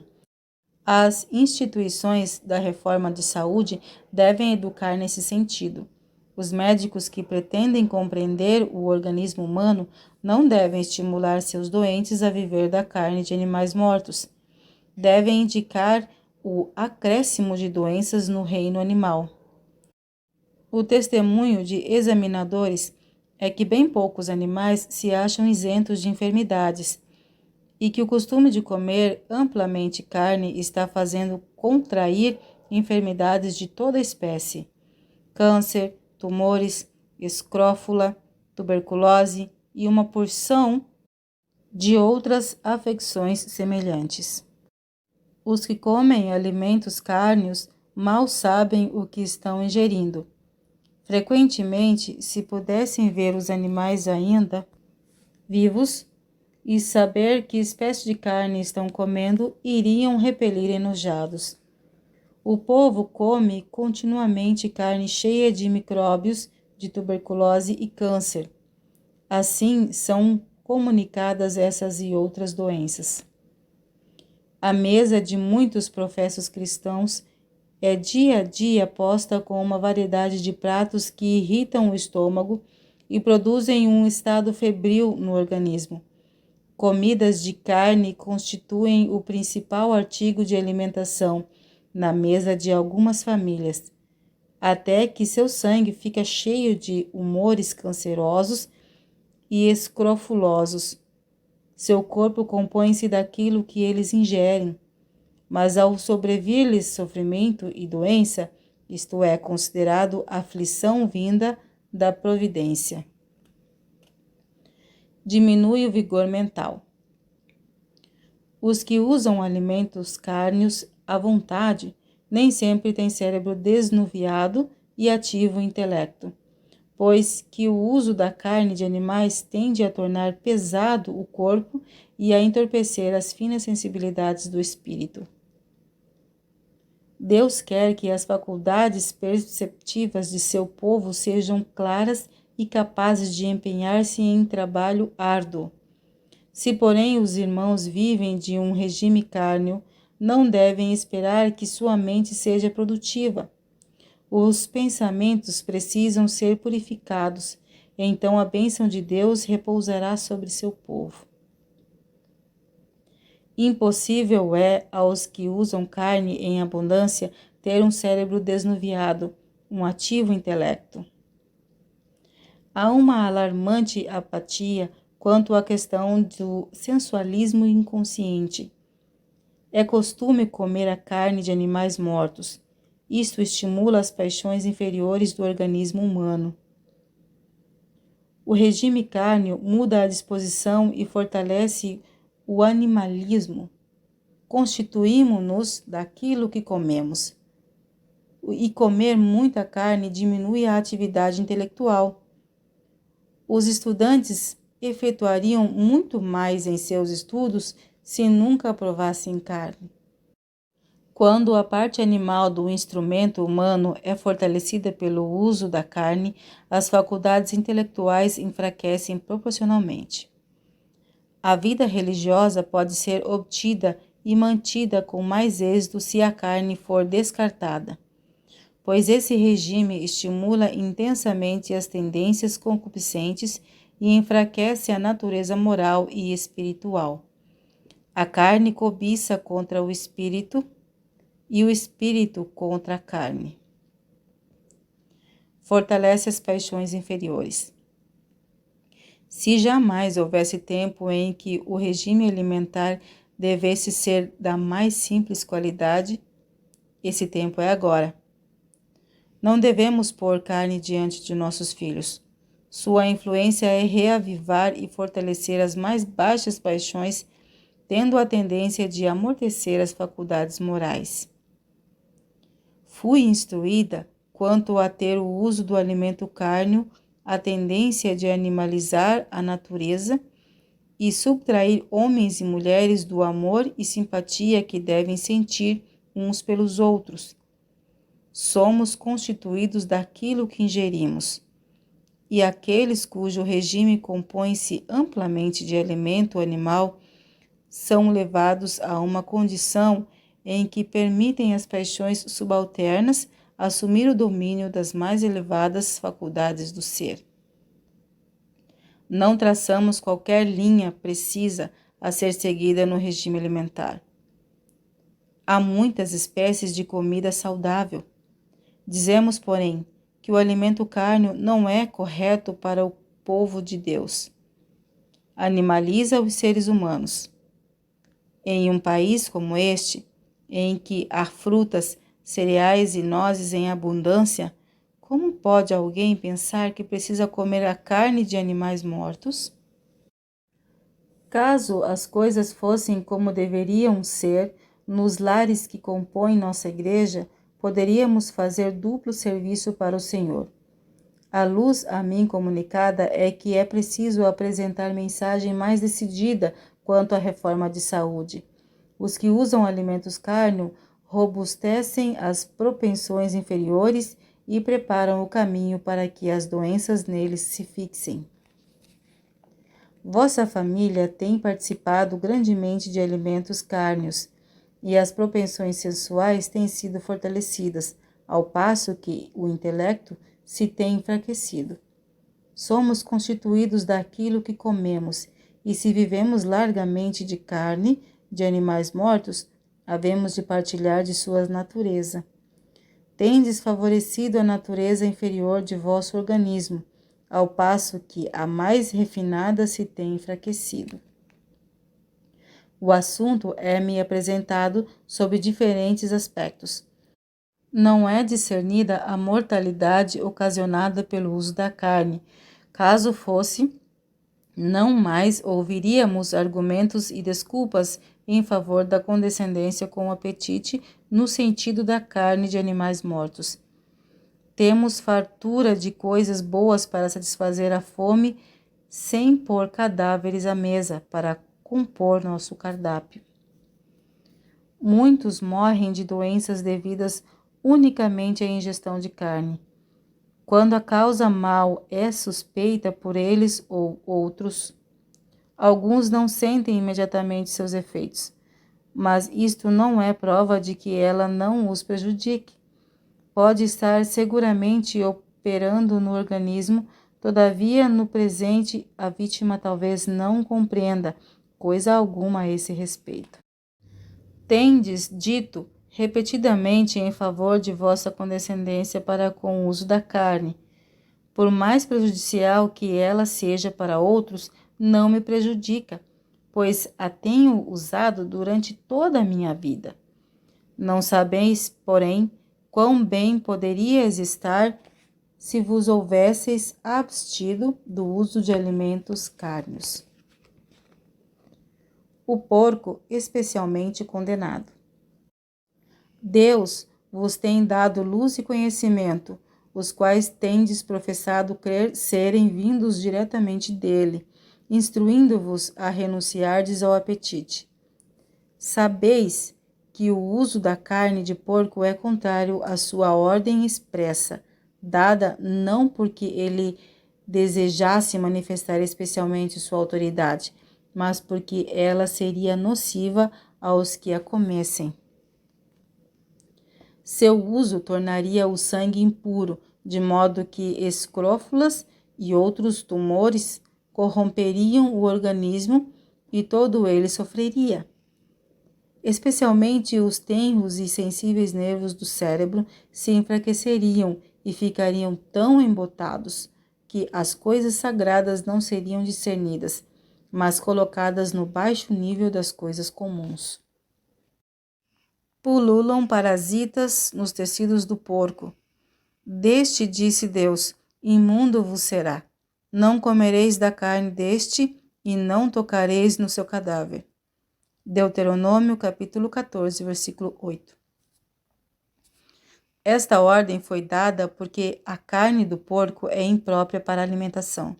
As instituições da reforma de saúde devem educar nesse sentido. Os médicos que pretendem compreender o organismo humano não devem estimular seus doentes a viver da carne de animais mortos. Devem indicar o acréscimo de doenças no reino animal. O testemunho de examinadores é que bem poucos animais se acham isentos de enfermidades e que o costume de comer amplamente carne está fazendo contrair enfermidades de toda espécie: câncer, tumores, escrófula, tuberculose e uma porção de outras afecções semelhantes. Os que comem alimentos cárneos mal sabem o que estão ingerindo. Frequentemente, se pudessem ver os animais ainda vivos e saber que espécie de carne estão comendo, iriam repelir enojados. O povo come continuamente carne cheia de micróbios, de tuberculose e câncer. Assim são comunicadas essas e outras doenças. A mesa de muitos professos cristãos é dia a dia posta com uma variedade de pratos que irritam o estômago e produzem um estado febril no organismo. Comidas de carne constituem o principal artigo de alimentação na mesa de algumas famílias, até que seu sangue fica cheio de humores cancerosos e escrofulosos. Seu corpo compõe-se daquilo que eles ingerem, mas ao sobrevir-lhes sofrimento e doença, isto é considerado aflição vinda da providência. Diminui o vigor mental. Os que usam alimentos cárneos à vontade nem sempre têm cérebro desnuviado e ativo o intelecto, pois que o uso da carne de animais tende a tornar pesado o corpo e a entorpecer as finas sensibilidades do espírito. Deus quer que as faculdades perceptivas de seu povo sejam claras e capazes de empenhar-se em trabalho árduo. Se, porém, os irmãos vivem de um regime cárneo, não devem esperar que sua mente seja produtiva. Os pensamentos precisam ser purificados, então a bênção de Deus repousará sobre seu povo. Impossível é aos que usam carne em abundância ter um cérebro desnuviado, um ativo intelecto. Há uma alarmante apatia quanto à questão do sensualismo inconsciente. É costume comer a carne de animais mortos. Isto estimula as paixões inferiores do organismo humano. O regime cárneo muda a disposição e fortalece o animalismo. Constituímos-nos daquilo que comemos. E comer muita carne diminui a atividade intelectual. Os estudantes efetuariam muito mais em seus estudos se nunca provassem carne. Quando a parte animal do instrumento humano é fortalecida pelo uso da carne, as faculdades intelectuais enfraquecem proporcionalmente. A vida religiosa pode ser obtida e mantida com mais êxito se a carne for descartada, pois esse regime estimula intensamente as tendências concupiscentes e enfraquece a natureza moral e espiritual. A carne cobiça contra o espírito e o espírito contra a carne. Fortalece as paixões inferiores. Se jamais houvesse tempo em que o regime alimentar devesse ser da mais simples qualidade, esse tempo é agora. Não devemos pôr carne diante de nossos filhos. Sua influência é reavivar e fortalecer as mais baixas paixões, tendo a tendência de amortecer as faculdades morais. Fui instruída quanto a ter o uso do alimento cárneo, a tendência de animalizar a natureza e subtrair homens e mulheres do amor e simpatia que devem sentir uns pelos outros. Somos constituídos daquilo que ingerimos, e aqueles cujo regime compõe-se amplamente de alimento animal são levados a uma condição em que permitem às paixões subalternas assumir o domínio das mais elevadas faculdades do ser. Não traçamos qualquer linha precisa a ser seguida no regime alimentar. Há muitas espécies de comida saudável. Dizemos, porém, que o alimento cárneo não é correto para o povo de Deus. Animaliza os seres humanos. Em um país como este, em que há frutas, cereais e nozes em abundância, como pode alguém pensar que precisa comer a carne de animais mortos? Caso as coisas fossem como deveriam ser, nos lares que compõem nossa igreja, poderíamos fazer duplo serviço para o Senhor. A luz a mim comunicada é que é preciso apresentar mensagem mais decidida quanto à reforma de saúde. Os que usam alimentos cárneo robustecem as propensões inferiores e preparam o caminho para que as doenças neles se fixem. Vossa família tem participado grandemente de alimentos cárneos, e as propensões sensuais têm sido fortalecidas, ao passo que o intelecto se tem enfraquecido. Somos constituídos daquilo que comemos, e se vivemos largamente de carne, de animais mortos, havemos de partilhar de sua natureza. Tendes favorecido a natureza inferior de vosso organismo, ao passo que a mais refinada se tem enfraquecido. O assunto é-me apresentado sob diferentes aspectos. Não é discernida a mortalidade ocasionada pelo uso da carne. Caso fosse, não mais ouviríamos argumentos e desculpas em favor da condescendência com o apetite no sentido da carne de animais mortos. Temos fartura de coisas boas para satisfazer a fome, sem pôr cadáveres à mesa para compor nosso cardápio. Muitos morrem de doenças devidas unicamente à ingestão de carne. Quando a causa mal é suspeita por eles ou outros, alguns não sentem imediatamente seus efeitos, mas isto não é prova de que ela não os prejudique. Pode estar seguramente operando no organismo, todavia no presente a vítima talvez não compreenda coisa alguma a esse respeito. Tendes dito repetidamente em favor de vossa condescendência para com o uso da carne. Por mais prejudicial que ela seja para outros, não me prejudica, pois a tenho usado durante toda a minha vida. Não sabeis, porém, quão bem poderíeis estar se vos houvesseis abstido do uso de alimentos carnes. O porco especialmente condenado. Deus vos tem dado luz e conhecimento, os quais tendes professado crer serem vindos diretamente dele, instruindo-vos a renunciardes ao apetite. Sabeis que o uso da carne de porco é contrário à sua ordem expressa, dada não porque ele desejasse manifestar especialmente sua autoridade, mas porque ela seria nociva aos que a comessem. Seu uso tornaria o sangue impuro, de modo que escrófulas e outros tumores corromperiam o organismo e todo ele sofreria. Especialmente os tenros e sensíveis nervos do cérebro se enfraqueceriam e ficariam tão embotados que as coisas sagradas não seriam discernidas, mas colocadas no baixo nível das coisas comuns. Pululam parasitas nos tecidos do porco. Deste disse Deus: imundo vos será. Não comereis da carne deste, e não tocareis no seu cadáver. Deuteronômio capítulo 14, versículo 8. Esta ordem foi dada porque a carne do porco é imprópria para alimentação.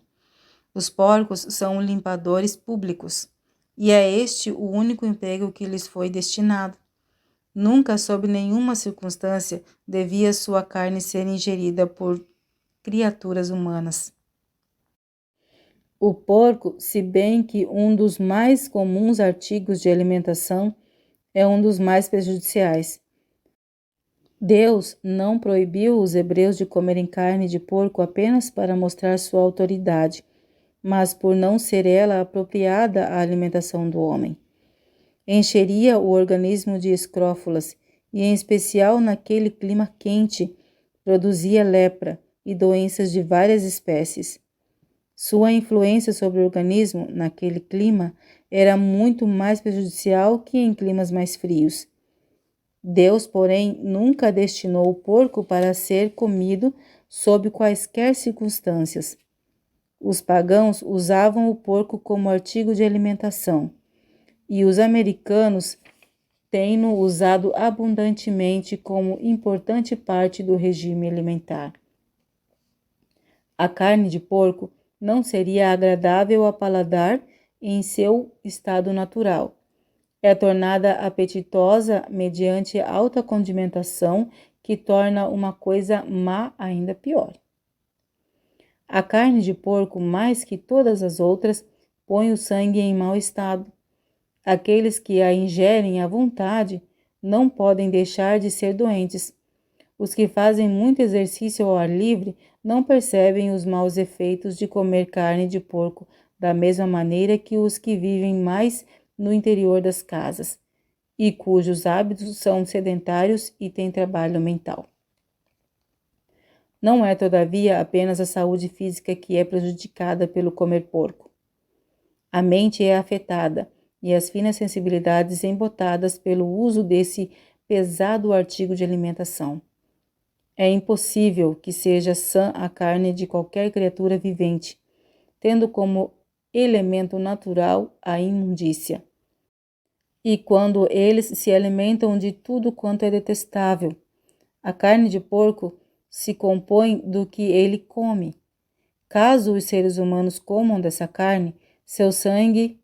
Os porcos são limpadores públicos, e é este o único emprego que lhes foi destinado. Nunca, sob nenhuma circunstância, devia sua carne ser ingerida por criaturas humanas. O porco, se bem que um dos mais comuns artigos de alimentação, é um dos mais prejudiciais. Deus não proibiu os hebreus de comerem carne de porco apenas para mostrar sua autoridade, mas por não ser ela apropriada à alimentação do homem. Encheria o organismo de escrófulas e, em especial naquele clima quente, produzia lepra e doenças de várias espécies. Sua influência sobre o organismo, naquele clima, era muito mais prejudicial que em climas mais frios. Deus, porém, nunca destinou o porco para ser comido sob quaisquer circunstâncias. Os pagãos usavam o porco como artigo de alimentação, e os americanos têm-no usado abundantemente como importante parte do regime alimentar. A carne de porco não seria agradável ao paladar em seu estado natural. É tornada apetitosa mediante alta condimentação, que torna uma coisa má ainda pior. A carne de porco, mais que todas as outras, põe o sangue em mau estado. Aqueles que a ingerem à vontade não podem deixar de ser doentes. Os que fazem muito exercício ao ar livre não percebem os maus efeitos de comer carne de porco da mesma maneira que os que vivem mais no interior das casas e cujos hábitos são sedentários e têm trabalho mental. Não é, todavia, apenas a saúde física que é prejudicada pelo comer porco. A mente é afetada e as finas sensibilidades embotadas pelo uso desse pesado artigo de alimentação. É impossível que seja sã a carne de qualquer criatura vivente, tendo como elemento natural a imundícia. E quando eles se alimentam de tudo quanto é detestável, a carne de porco se compõe do que ele come. Caso os seres humanos comam dessa carne, seu sangue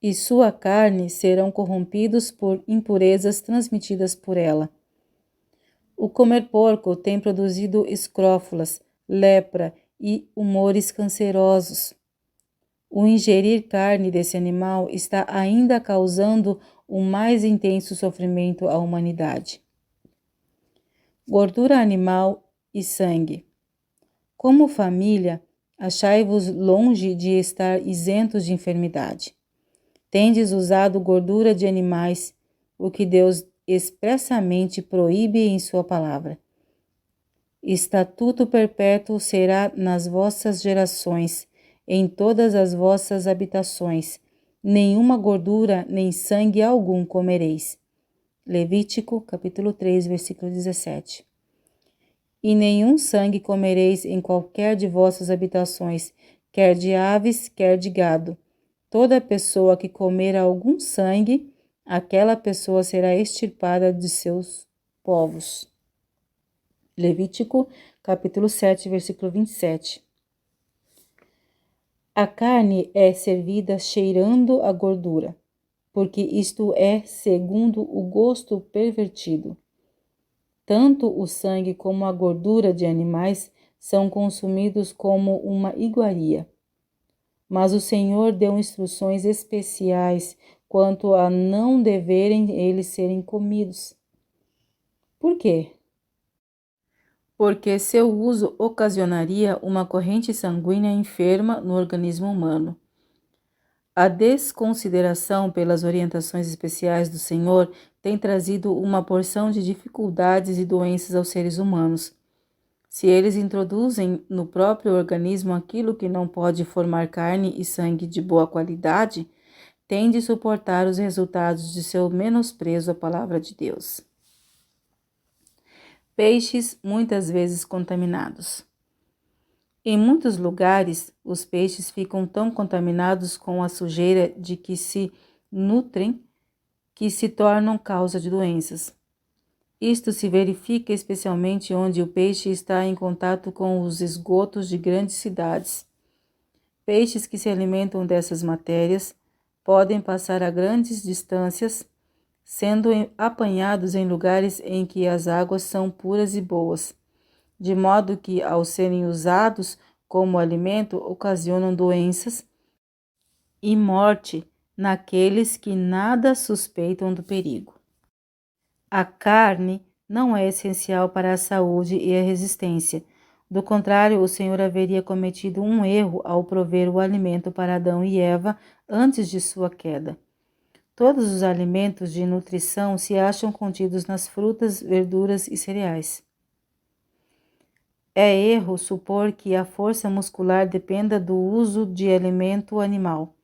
e sua carne serão corrompidos por impurezas transmitidas por ela. O comer porco tem produzido escrófulas, lepra e humores cancerosos. O ingerir carne desse animal está ainda causando o mais intenso sofrimento à humanidade. Gordura animal e sangue. Como família, achai-vos longe de estar isentos de enfermidade. Tendes usado gordura de animais, o que Deus expressamente proíbe em sua palavra. Estatuto perpétuo será nas vossas gerações, em todas as vossas habitações. Nenhuma gordura nem sangue algum comereis. Levítico, capítulo 3, versículo 17. E nenhum sangue comereis em qualquer de vossas habitações, quer de aves, quer de gado. Toda pessoa que comer algum sangue, aquela pessoa será extirpada de seus povos. Levítico, capítulo 7, versículo 27. A carne é servida cheirando a gordura, porque isto é segundo o gosto pervertido. Tanto o sangue como a gordura de animais são consumidos como uma iguaria. Mas o Senhor deu instruções especiais quanto a não deverem eles serem comidos. Por quê? Porque seu uso ocasionaria uma corrente sanguínea enferma no organismo humano. A desconsideração pelas orientações especiais do Senhor tem trazido uma porção de dificuldades e doenças aos seres humanos. Se eles introduzem no próprio organismo aquilo que não pode formar carne e sangue de boa qualidade, têm de suportar os resultados de seu menosprezo à palavra de Deus. Peixes muitas vezes contaminados. Em muitos lugares, os peixes ficam tão contaminados com a sujeira de que se nutrem que se tornam causa de doenças. Isto se verifica especialmente onde o peixe está em contato com os esgotos de grandes cidades. Peixes que se alimentam dessas matérias podem passar a grandes distâncias, sendo apanhados em lugares em que as águas são puras e boas, de modo que, ao serem usados como alimento, ocasionam doenças e morte naqueles que nada suspeitam do perigo. A carne não é essencial para a saúde e a resistência. Do contrário, o Senhor haveria cometido um erro ao prover o alimento para Adão e Eva antes de sua queda. Todos os alimentos de nutrição se acham contidos nas frutas, verduras e cereais. É erro supor que a força muscular dependa do uso de alimento animal.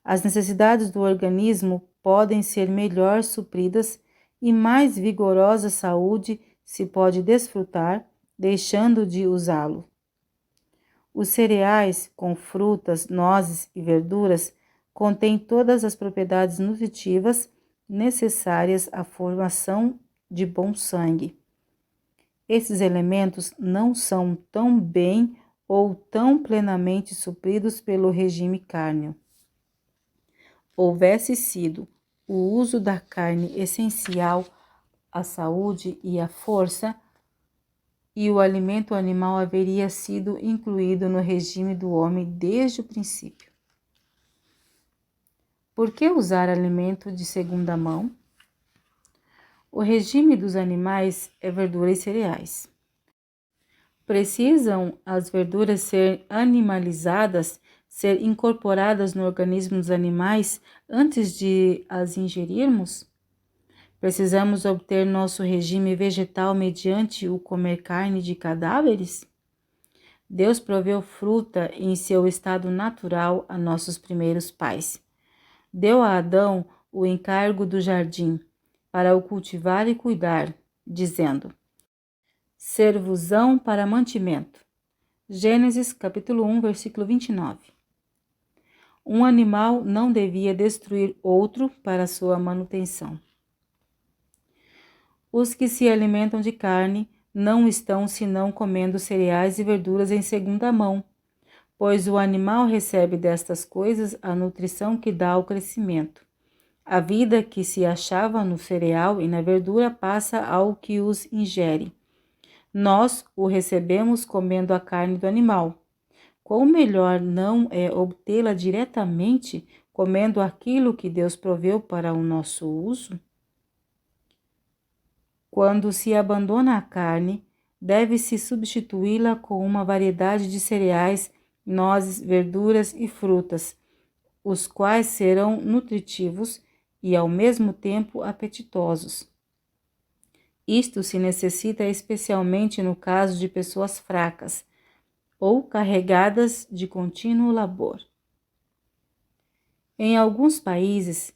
As necessidades do organismo podem ser melhor supridas e mais vigorosa saúde se pode desfrutar, deixando de usá-lo. Os cereais, com frutas, nozes e verduras, contêm todas as propriedades nutritivas necessárias à formação de bom sangue. Esses elementos não são tão bem ou tão plenamente supridos pelo regime cárneo. Houvesse sido o uso da carne essencial à saúde e à força, e o alimento animal haveria sido incluído no regime do homem desde o princípio. Por que usar alimento de segunda mão? O regime dos animais é verdura e cereais. Precisam as verduras ser animalizadas, ser incorporadas no organismo dos animais antes de as ingerirmos? Precisamos obter nosso regime vegetal mediante o comer carne de cadáveres? Deus proveu fruta em seu estado natural a nossos primeiros pais. Deu a Adão o encargo do jardim, para o cultivar e cuidar, dizendo: ser-vos-ão para mantimento. Gênesis capítulo 1, versículo 29. Um animal não devia destruir outro para sua manutenção. Os que se alimentam de carne não estão senão comendo cereais e verduras em segunda mão, pois o animal recebe destas coisas a nutrição que dá ao crescimento. A vida que se achava no cereal e na verdura passa ao que os ingere. Nós o recebemos comendo a carne do animal. Quão melhor não é obtê-la diretamente, comendo aquilo que Deus proveu para o nosso uso? Quando se abandona a carne, deve-se substituí-la com uma variedade de cereais, nozes, verduras e frutas, os quais serão nutritivos e ao mesmo tempo apetitosos. Isto se necessita especialmente no caso de pessoas fracas ou carregadas de contínuo labor. Em alguns países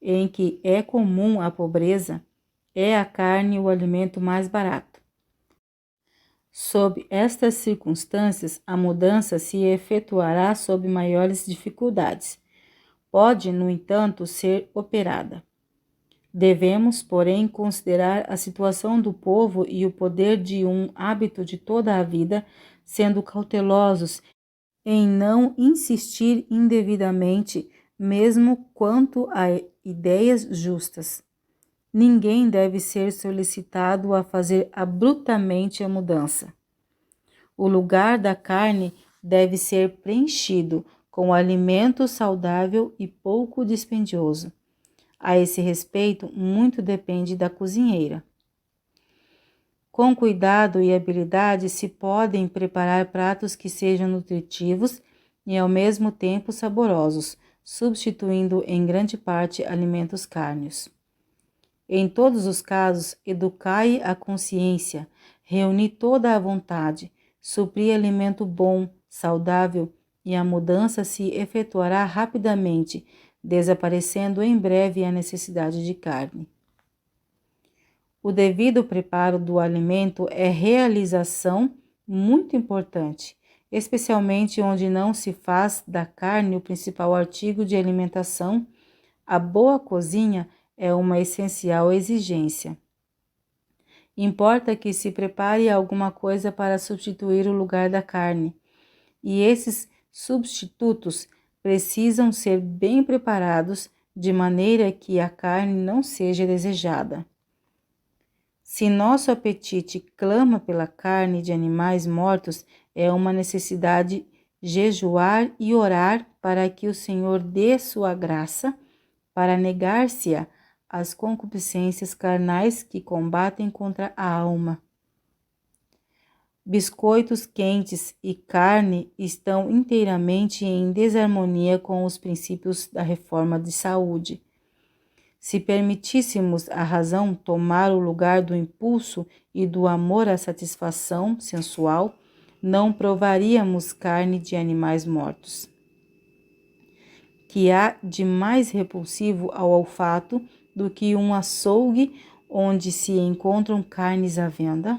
em que é comum a pobreza, é a carne o alimento mais barato. Sob estas circunstâncias, a mudança se efetuará sob maiores dificuldades. Pode, no entanto, ser operada. Devemos, porém, considerar a situação do povo e o poder de um hábito de toda a vida, sendo cautelosos em não insistir indevidamente, mesmo quanto a ideias justas. Ninguém deve ser solicitado a fazer abruptamente a mudança. O lugar da carne deve ser preenchido com alimento saudável e pouco dispendioso. A esse respeito, muito depende da cozinheira. Com cuidado e habilidade se podem preparar pratos que sejam nutritivos e ao mesmo tempo saborosos, substituindo em grande parte alimentos cárneos. Em todos os casos, educai a consciência, reuni toda a vontade, supri alimento bom, saudável, e a mudança se efetuará rapidamente, desaparecendo em breve a necessidade de carne. O devido preparo do alimento é realização muito importante, especialmente onde não se faz da carne o principal artigo de alimentação. A boa cozinha é uma essencial exigência. Importa que se prepare alguma coisa para substituir o lugar da carne, e esses substitutos precisam ser bem preparados de maneira que a carne não seja desejada. Se nosso apetite clama pela carne de animais mortos, é uma necessidade jejuar e orar para que o Senhor dê sua graça para negar-se-a às concupiscências carnais que combatem contra a alma. Biscoitos quentes e carne estão inteiramente em desarmonia com os princípios da reforma de saúde. Se permitíssemos à razão tomar o lugar do impulso e do amor à satisfação sensual, não provaríamos carne de animais mortos. Que há de mais repulsivo ao olfato do que um açougue onde se encontram carnes à venda?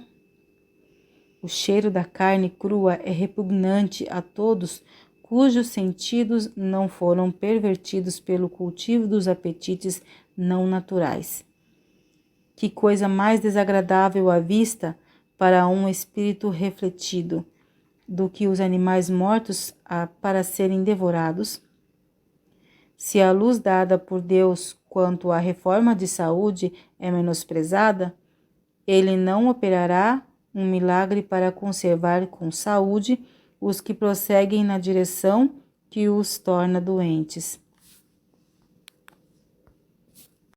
O cheiro da carne crua é repugnante a todos cujos sentidos não foram pervertidos pelo cultivo dos apetites não naturais. Que coisa mais desagradável à vista para um espírito refletido do que os animais mortos para serem devorados? Se a luz dada por Deus quanto à reforma de saúde é menosprezada, ele não operará um milagre para conservar com saúde os que prosseguem na direção que os torna doentes.